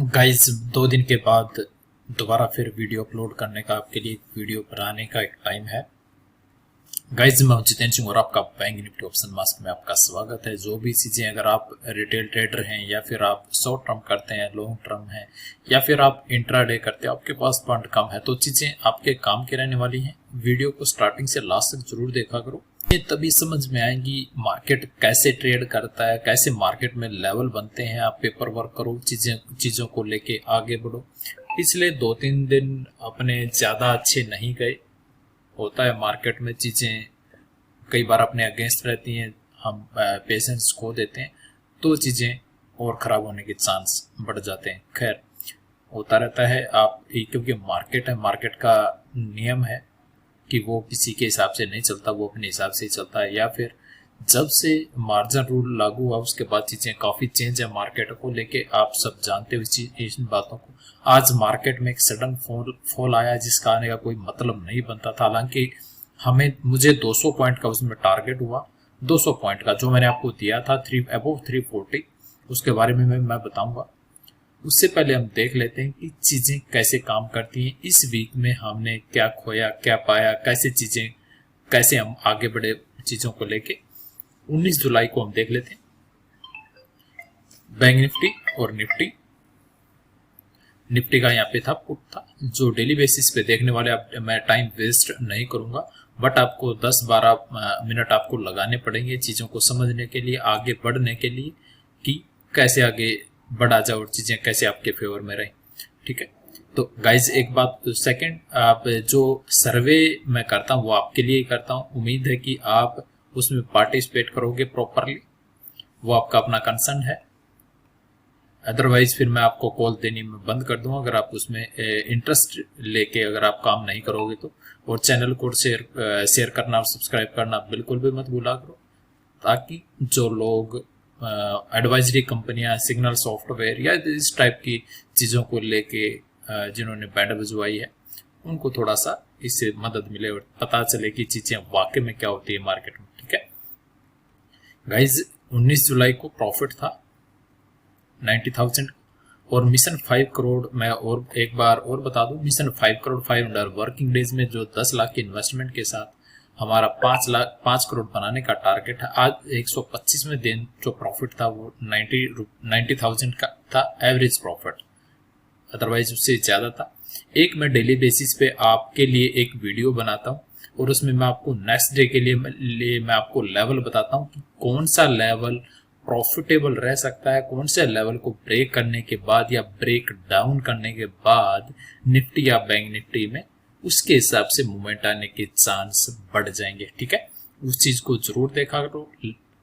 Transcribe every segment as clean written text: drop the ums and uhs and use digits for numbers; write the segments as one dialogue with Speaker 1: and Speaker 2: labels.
Speaker 1: Guys 2 दिन के बाद दोबारा फिर वीडियो अपलोड करने का आपके लिए वीडियो बनाने का एक टाइम है। गाइस मैं हूं जितेंद्र सिंह और आपका बैंक निफ्टी ऑप्शन मास्क में आपका स्वागत है। जो भी चीज़ें अगर आप रिटेल ट्रेडर हैं या फिर आप शॉर्ट टर्म करते हैं, लॉन्ग टर्म है या फिर आप इंट्राडे करते हैं, आपके पास फंड कम है तो चीज़ें आपके काम की रहने वाली हैं। वीडियो को स्टार्टिंग से लास्ट तक जरूर देखा करो, ये तभी समझ में आएगी मार्केट कैसे ट्रेड करता है, कैसे मार्केट में लेवल बनते हैं। आप पेपर वर्क करो, चीज़ों को लेके आगे बढ़ो। पिछले 2-3 दिन अपने ज़्यादा अच्छे नहीं गए। होता है मार्केट में, चीज़ें कई बार अपने अगेंस्ट रहती हैं, हम पेशेंस खो देते हैं तो चीज़ें और ख़राब होने के चांस बढ़ जाते हैं। खैर होता रहता है। आप क्योंकि मार्केट है, मार्केट का नियम है कि वो किसी के हिसाब से नहीं चलता, वो अपने हिसाब से ही चलता है। या फिर जब से मार्जिन रूल लागू हुआ उसके बाद चीज़ें काफ़ी चेंज है मार्केट को लेके, आप सब जानते हो इन बातों को। आज मार्केट में एक सडन फॉल आया जिसका आने का कोई मतलब नहीं बनता था। हालांकि मुझे 200 पॉइंट का उसमें टारगेट हुआ। 200 पॉइंट का जो मैंने आपको दिया था अबोव 340, उसके बारे में मैं बताऊंगा। उससे पहले हम देख लेते हैं कि चीज़ें कैसे काम करती हैं। इस वीक में हमने क्या खोया, क्या पाया, कैसे हम आगे बढ़े चीज़ों को लेके। 19 जुलाई को हम देख लेते हैं बैंक निफ्टी और निफ्टी का यहाँ पे था, पुट था, जो डेली बेसिस पे देखने वाले। आप मैं टाइम वेस्ट नहीं करूंगा, बट आपको 10-12 मिनट आपको लगाने पड़ेंगे चीज़ों को समझने के लिए, आगे बढ़ने के लिए कि कैसे आगे बढ़ा जाए और चीज़ें कैसे आपके फेवर में रहें। ठीक है, तो गाइज एक बात सेकंड, आप जो सर्वे मैं करता हूँ वो आपके लिए ही करता हूँ। उम्मीद है कि आप उसमें पार्टिसिपेट करोगे प्रॉपरली, वो आपका अपना कंसर्न है। अदरवाइज फिर मैं आपको कॉल देनी में बंद कर दूंगा अगर आप उसमें इंटरेस्ट लेके अगर आप काम नहीं करोगे तो। और चैनल को शेयर करना और सब्सक्राइब करना बिल्कुल भी मत भूला करो, ताकि जो लोग एडवाइजरी कंपनियां, सिग्नल सॉफ्टवेयर या इस टाइप की चीज़ों को लेके जिन्होंने बैंड बजवाई है उनको थोड़ा सा इससे मदद मिले और पता चले कि चीज़ें वाकई में क्या होती है मार्केट में। ठीक है गाइज, 19 जुलाई को प्रॉफिट था 90,000 और मिशन 5 करोड़। मैं और एक बार और बता दूं, मिशन 5 करोड़ 500 वर्किंग डेज में जो 10 लाख की इन्वेस्टमेंट के साथ हमारा 5 करोड़ बनाने का टारगेट है। आज 125वें दिन जो प्रॉफिट था वो 90,000 का था एवरेज प्रॉफिट, अदरवाइज उससे ज़्यादा था। एक मैं डेली बेसिस पे आपके लिए एक वीडियो बनाता हूँ और उसमें मैं आपको नेक्स्ट डे के लिए मैं आपको लेवल बताता हूँ कि कौन सा लेवल प्रॉफिटेबल रह सकता है, कौन से लेवल को ब्रेक करने के बाद या ब्रेक डाउन करने के बाद निफ्टी या बैंक निफ्टी में उसके हिसाब से मूवमेंट आने के चांस बढ़ जाएंगे। ठीक है, उस चीज को जरूर देखा करो,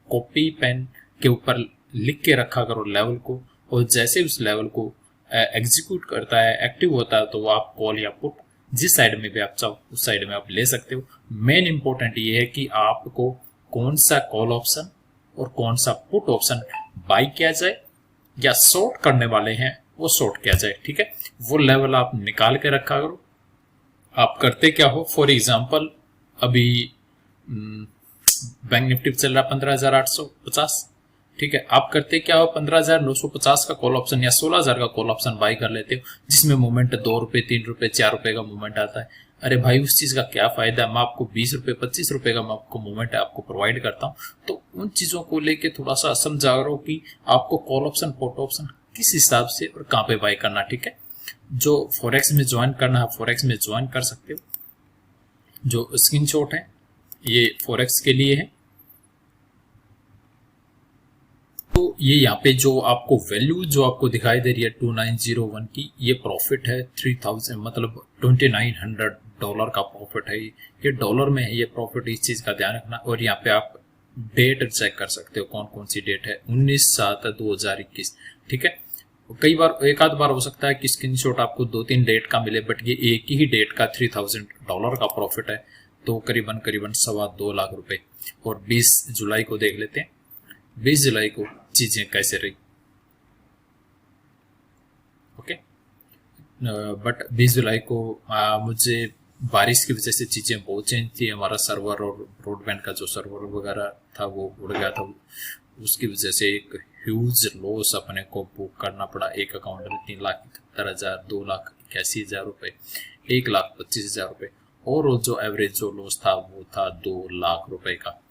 Speaker 1: कॉपी पेन के ऊपर लिख के रखा करो लेवल को, और जैसे उस लेवल को एग्जीक्यूट करता है, एक्टिव होता है, तो वो आप कॉल या पुट जिस साइड में भी आप चाहो उस साइड में आप ले सकते हो। मेन इंपॉर्टेंट ये है कि आपको कौन सा कॉल ऑप्शन और कौन सा पुट ऑप्शन बाई किया जाए या शॉर्ट करने वाले हैं वो शॉर्ट किया जाए। ठीक है, वो लेवल आप निकाल के रखा करो। आप करते क्या हो, फॉर एग्जांपल अभी बैंक निफ्टी चल रहा 15,850। ठीक है, आप करते क्या हो, 15,950 का कॉल ऑप्शन या 16,000 का कॉल ऑप्शन बाई कर लेते हो, जिसमें मूवमेंट 2 रुपए, 3 रुपए, 4 रुपए का मूवमेंट आता है। अरे भाई, उस चीज का क्या फायदा है? मैं आपको 20 रुपए, 25 रुपए का मैं आपको मूवमेंट आपको प्रोवाइड करता हूँ। तो उन चीजों को लेके थोड़ा सा समझा करो कि आपको कॉल ऑप्शन, पुट ऑप्शन किस हिसाब से और कहाँ पे बाई करना। ठीक है, जो फॉरेक्स में ज्वाइन करना है फॉरेक्स में ज्वाइन कर सकते हो। जो स्क्रीनशॉट है ये फॉरेक्स के लिए है। तो ये यहाँ पे जो आपको वैल्यू जो आपको दिखाई दे रही है 2901 की, ये प्रॉफिट है 3000, मतलब $2,900 का प्रॉफिट है। ये डॉलर में है ये प्रॉफिट, इस चीज का ध्यान रखना। और यहाँ पे आप डेट चेक कर सकते हो कौन कौन सी डेट है, 19/7/2021। ठीक है, कई बार एक आध बार हो सकता है कि स्क्रीनशॉट आपको 2-3 डेट का मिले, बट ये एक ही डेट का $3,000 का प्रॉफिट है, तो करीबन 2.25 लाख रुपए। और 20 जुलाई को देख लेते हैं, 20 जुलाई को चीजें कैसे रही। ओके, बट 20 जुलाई को मुझे बारिश की वजह से चीजें बहुत चेंज थी। हमारा सर्वर और ब्रॉडबैंड का जो सर्वर वगैरह था वो उड़ गया था, उसकी वजह से एक ह्यूज लॉस अपने को बुक करना पड़ा। एक अकाउंट में 3,71,000, 2,81,000 रुपये, 1,25,000 रुपये, और जो एवरेज जो लॉस था वो था 2 लाख रुपए का।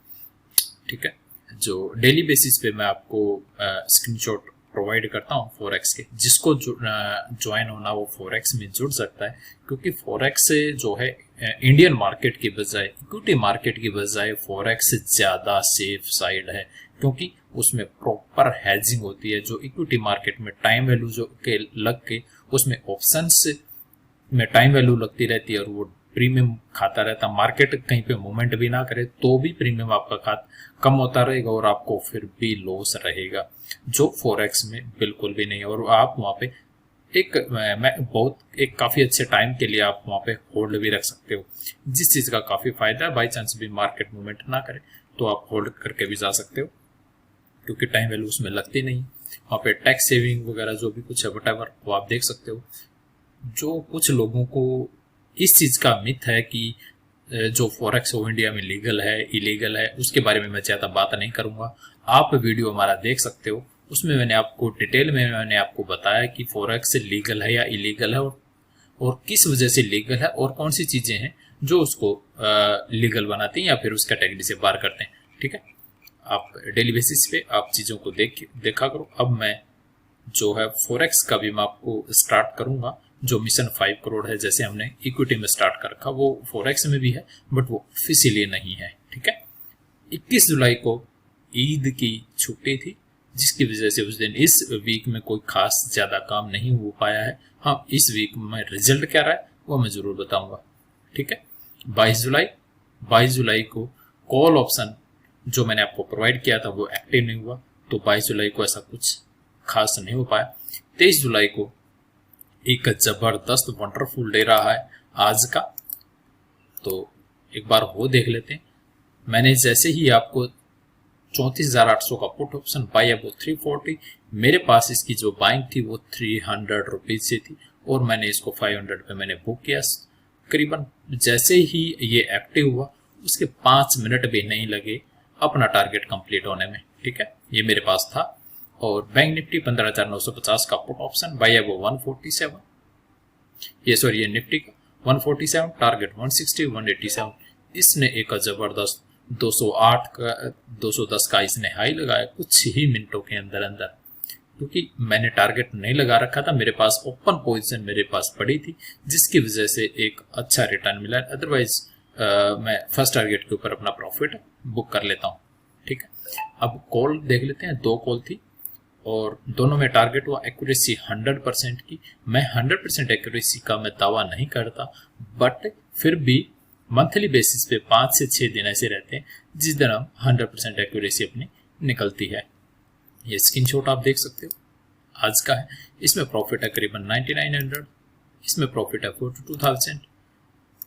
Speaker 1: ठीक है, जो डेली बेसिस पे मैं आपको स्क्रीनशॉट प्रोवाइड करता हूँ फॉरेक्स के, जिसको ज्वाइन होना वो फॉरेक्स में जुड़ सकता है, क्योंकि फॉरेक्स जो है इंडियन मार्केट की बजाय, इक्विटी मार्केट की बजाय फॉरेक्स ज़्यादा सेफ साइड है, क्योंकि उसमें प्रॉपर हैजिंग होती है। जो इक्विटी मार्केट में टाइम वैल्यू जो के लग के, उसमें ऑप्शंस में टाइम वैल्यू लगती रहती है और वो प्रीमियम खाता रहता। मार्केट कहीं पे मूवमेंट भी ना करे तो भी प्रीमियम आपका कम होता रहेगा और आपको फिर भी लॉस रहेगा, जो फॉरेक्स में बिल्कुल भी नहीं है। और आप वहाँ पे एक काफ़ी अच्छे टाइम के लिए आप वहाँ पे होल्ड भी रख सकते हो, जिस चीज़ का काफ़ी फायदा है। बाई चांस भी मार्केट मूवमेंट ना करे तो आप होल्ड करके भी जा सकते हो, क्योंकि टाइम वैल्यू उसमें लगती नहीं। वहाँ पे टैक्स सेविंग वगैरह जो भी कुछ है वटएवर वो आप देख सकते हो। जो कुछ लोगों को इस चीज़ का मिथ है कि जो फॉरेक्स वो इंडिया में लीगल है इलीगल है, उसके बारे में मैं ज़्यादा बात नहीं करूँगा। आप वीडियो हमारा देख सकते हो, उसमें मैंने आपको डिटेल में मैंने आपको बताया कि फॉरेक्स लीगल है या इलीगल है, और किस वजह से लीगल है, और कौन सी चीज़ें हैं जो उसको लीगल बनाती हैं या फिर उस कैटेगरी से बाहर करते हैं। ठीक है, आप डेली बेसिस पे आप चीज़ों को देखा करो। अब मैं जो है फॉरेक्स का भी मैं आपको स्टार्ट करूँगा। जो मिशन 5 करोड़ है, जैसे हमने इक्विटी में स्टार्ट कर रखा, वो फॉरेक्स में भी है, बट वो ऑफिशियली नहीं है। ठीक है, 21 जुलाई को ईद की छुट्टी थी, जिसकी वजह से उस दिन इस वीक में कोई खास ज़्यादा काम नहीं हो पाया है। हाँ, इस वीक में रिजल्ट क्या रहा है वो मैं ज़रूर बताऊंगा। ठीक है, 22 जुलाई को कॉल ऑप्शन जो मैंने आपको प्रोवाइड किया था वो एक्टिव नहीं हुआ, तो 22 जुलाई को ऐसा कुछ खास नहीं हो पाया। 23 जुलाई को एक जबरदस्त वंडरफुल डे रहा है आज का, तो एक बार वो देख लेते हैं। मैंने जैसे ही आपको 34,800 का पुट ऑप्शन बाय अबो 340, मेरे पास इसकी जो बाइंग थी वो 300 रुपीज से थी, और मैंने इसको 500 पे मैंने बुक किया। करीबन जैसे ही ये एक्टिव हुआ उसके 5 मिनट भी नहीं लगे अपना टारगेट कंप्लीट होने में। ठीक है, ये मेरे पास था। और बैंक निफ्टी 15,950 का पुट ऑप्शन बाय अबो 147, ये निफ्टी का 147, टारगेट 160, 187। इसने एक जबरदस्त 210 का इसने हाई लगाया कुछ ही मिनटों के अंदर अंदर, क्योंकि मैंने टारगेट नहीं लगा रखा था, मेरे पास ओपन पोजीशन मेरे पास पड़ी थी, जिसकी वजह से एक अच्छा रिटर्न मिला। अदरवाइज मैं फर्स्ट टारगेट के ऊपर अपना प्रॉफिट बुक कर लेता हूँ। ठीक है, अब कॉल देख लेते हैं। 2 कॉल थी और दोनों में टारगेट हुआ एक्यूरेसी 100% की। मैं 100% एक्यूरेसी का मैं दावा नहीं करता, बट फिर भी मंथली बेसिस पे 5 से 6 दिन ऐसे रहते हैं जिस दिन हम 100% एक्यूरेसी अपनी निकलती है। ये स्क्रीनशॉट आप देख सकते हो, आज का है। इसमें प्रॉफिट है करीबन 9900, इसमें प्रॉफिट है 42,000।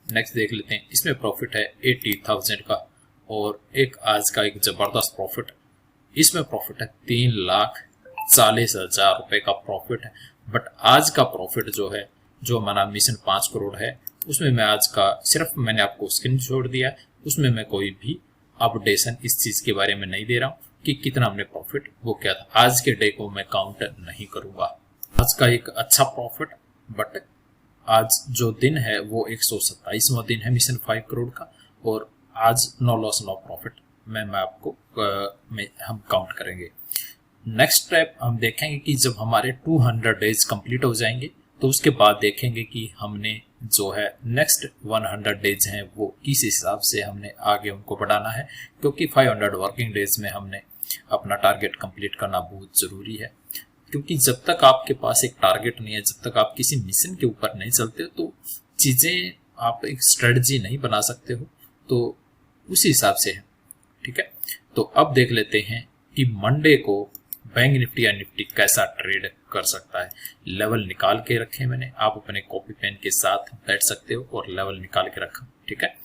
Speaker 1: नेक्स्ट देख लेते हैं, इसमें प्रॉफिट है 80,000 का, और एक आज का एक जबरदस्त प्रॉफिट, इसमें प्रॉफिट है 3,40,000 रुपए का प्रॉफिट है। बट आज का प्रॉफिट जो है, जो हमारा मिशन 5 करोड़ है, उसमें मैं आज का सिर्फ मैंने आपको स्क्रीनशॉट दिया, उसमें मैं कोई भी अपडेशन इस चीज के बारे में नहीं दे रहा हूँ कि कितना हमने प्रॉफिट वो किया था। आज के डे को मैं काउंट नहीं करूंगा। आज का एक अच्छा प्रॉफिट, बट आज जो दिन है वो 127वां दिन है मिशन 5 करोड़ का, और आज नो लॉस नो प्रॉफिट मैं आपको हम काउंट करेंगे। नेक्स्ट स्टेप हम देखेंगे कि जब हमारे 200 डेज कंप्लीट हो जाएंगे तो उसके बाद देखेंगे कि हमने जो है नेक्स्ट 100 डेज हैं वो किस हिसाब से हमने आगे उनको बढ़ाना है, क्योंकि 500 वर्किंग डेज में हमने अपना टारगेट कंप्लीट करना बहुत ज़रूरी है। क्योंकि जब तक आपके पास एक टारगेट नहीं है, जब तक आप किसी मिशन के ऊपर नहीं चलते, तो चीज़ें आप एक स्ट्रेटजी नहीं बना सकते हो, तो उसी हिसाब से है। ठीक है, तो अब देख लेते हैं कि मंडे को बैंक निफ्टी या निफ्टी कैसा ट्रेड कर सकता है। लेवल निकाल के रखे मैंने, आप अपने कॉपी पेन के साथ बैठ सकते हो और लेवल निकाल के रखा। ठीक है,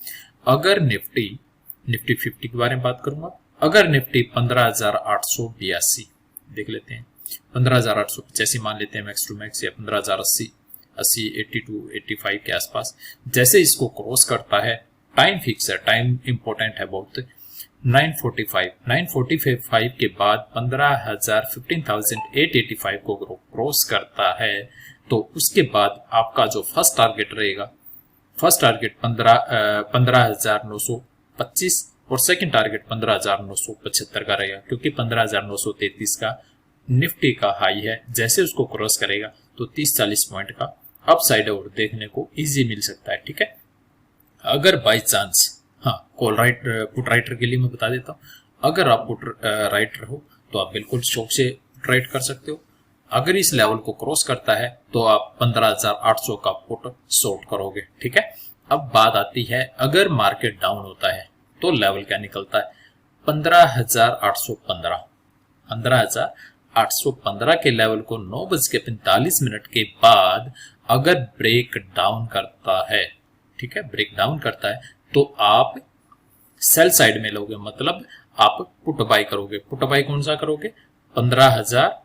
Speaker 1: अगर निफ्टी 50 के बारे में बात करूंगा, अगर निफ्टी 15,882 देख लेते हैं, 15,885 मान लेते हैं मैक्स टू मैक्स, या 15,080, 80, 82, 85 के आसपास, जैसे इसको क्रॉस करता है, टाइम फिक्स है, टाइम इंपॉर्टेंट है बहुत, 945 के बाद 15,885 को क्रॉस करता है तो उसके बाद आपका जो फर्स्ट टारगेट रहेगा, फर्स्ट टारगेट 15,925 और सेकंड टारगेट 15,975 का रहेगा, क्योंकि 15,933 का निफ्टी का हाई है। जैसे उसको क्रॉस करेगा तो 30-40 पॉइंट का अपसाइड और देखने को इजी मिल सकता है। ठीक है, अगर बाई चांस, हाँ कॉल पुट राइटर के लिए मैं बता देता हूँ, अगर आप पुट राइटर हो तो आप बिल्कुल शौक से ट्रेड कर सकते हो। अगर इस लेवल को क्रॉस करता है तो आप 15,800 का पुट शॉर्ट करोगे। ठीक है, अब बात आती है अगर मार्केट डाउन होता है तो लेवल क्या निकलता है, 15,815। 15,815 के लेवल को 9:45 के बाद अगर ब्रेक डाउन करता है, ठीक है, ब्रेक डाउन करता है तो आप सेल साइड में लोगे, मतलब आप पुट बाई करोगे। पुट बाई कौन सा करोगे, 15,000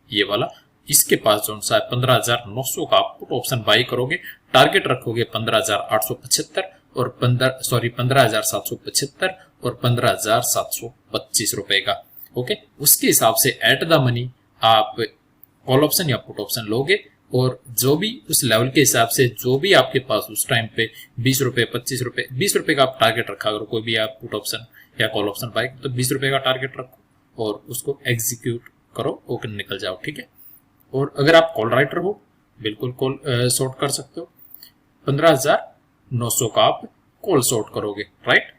Speaker 1: ये वाला, इसके पास जो सा है 15,900 का आप पुट ऑप्शन बाई करोगे। टारगेट रखोगे 15,875 और 15,775 और 15,725 रुपए का। ओके, उसके हिसाब से एट द मनी आप कॉल ऑप्शन या पुट ऑप्शन लोगे और जो भी उस लेवल के हिसाब से जो भी आपके पास उस टाइम पे 20 रुपए, 25 रुपए, 20 रुपए का आप टारगेट रखा करो। कोई भी आप पुट ऑप्शन या कॉल ऑप्शन बाई तो 20 रुपए का टारगेट रखो और उसको एग्जीक्यूट करो और निकल जाओ। ठीक है, और अगर आप कॉल राइटर हो बिल्कुल कॉल शॉर्ट कर सकते हो। 15,900 का आप कॉल शॉर्ट करोगे। राइट,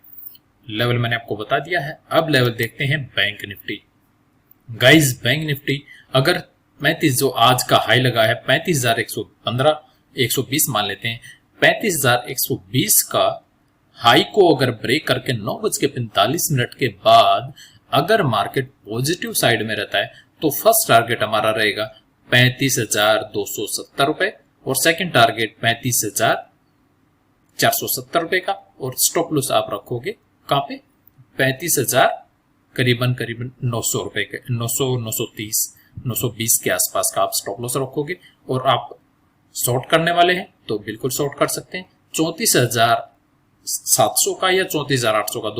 Speaker 1: लेवल मैंने आपको बता दिया है। अब लेवल देखते हैं bank Nifty. Guys bank Nifty अगर 35 जो आज का हाई लगा है 35,115, 120 मान लेते हैं, 35,120 का हाई को अगर ब्रेक करके 9:45 के बाद अगर मार्केट पॉजिटिव साइड में रहता है तो फर्स्ट टारगेट हमारा रहेगा 35,270 रुपए और सेकंड टारगेट 35,470 रुपए का, और स्टॉप लॉस आप रखोगे कहां पे, 35,000 करीबन 900 रुपए के, 900, 930, 920 के आसपास का आप स्टॉप लॉस रखोगे। और आप शॉर्ट करने वाले हैं तो बिल्कुल शॉर्ट कर सकते हैं 34,700 का या 34,800 का,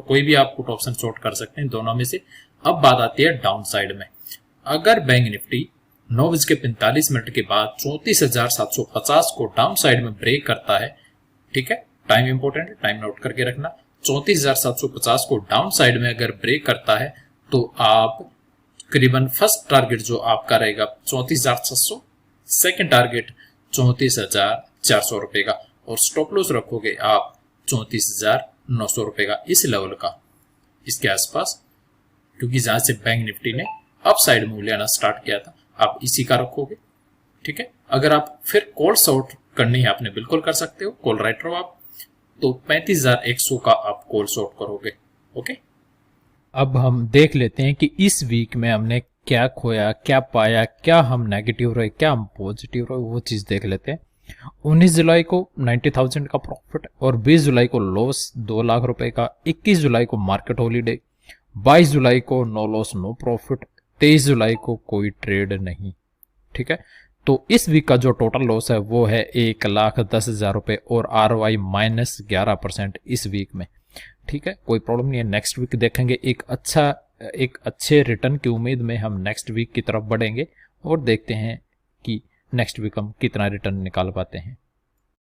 Speaker 1: कोई भी आप पुट ऑप्शन शॉर्ट कर सकते हैं दोनों में से। अब बात आती है डाउन साइड में। अगर बैंक निफ्टी 9:45 के बाद 34,750 को डाउन साइड में ब्रेक करता है, ठीक है, टाइम इंपॉर्टेंट है, टाइम नोट करके रखना, 34,750 को डाउन साइड में अगर ब्रेक करता है तो आप करीबन फर्स्ट टारगेट जो आपका रहेगा 34,700, सेकंड टारगेट 34,400 रुपए का, और स्टॉप लॉस रखोगे आप 34,900 रुपए का, इस लेवल का, इसके आसपास, क्योंकि जहां से बैंक निफ्टी ने अप साइड मूव लेना स्टार्ट किया था आप इसी का रखोगे। ठीक है, अगर आप फिर कॉल शॉर्ट करनी है आपने बिल्कुल कर सकते हो, कॉल राइटर हो आप तो 35,100 का आप कॉल शॉर्ट करोगे। ओके,
Speaker 2: अब हम देख लेते हैं कि इस वीक में हमने क्या खोया, क्या पाया, क्या हम नेगेटिव रहे, क्या हम पॉजिटिव रहे, वो चीज देख लेते हैं। 19 जुलाई को 90,000 का प्रॉफिट और 20 जुलाई को लॉस 2 लाख रुपए का, 21 जुलाई को मार्केट हॉलीडे, 22 जुलाई को नो लॉस नो प्रॉफिट, 23 जुलाई को कोई ट्रेड नहीं। ठीक है, तो इस वीक का जो टोटल लॉस है वो है 1,10,000 रुपए और ROI -11% इस वीक में। ठीक है, कोई प्रॉब्लम नहीं है, नेक्स्ट वीक देखेंगे एक अच्छे रिटर्न की उम्मीद में हम नेक्स्ट वीक की तरफ बढ़ेंगे और देखते हैं कि नेक्स्ट वीक हम कितना रिटर्न निकाल पाते हैं।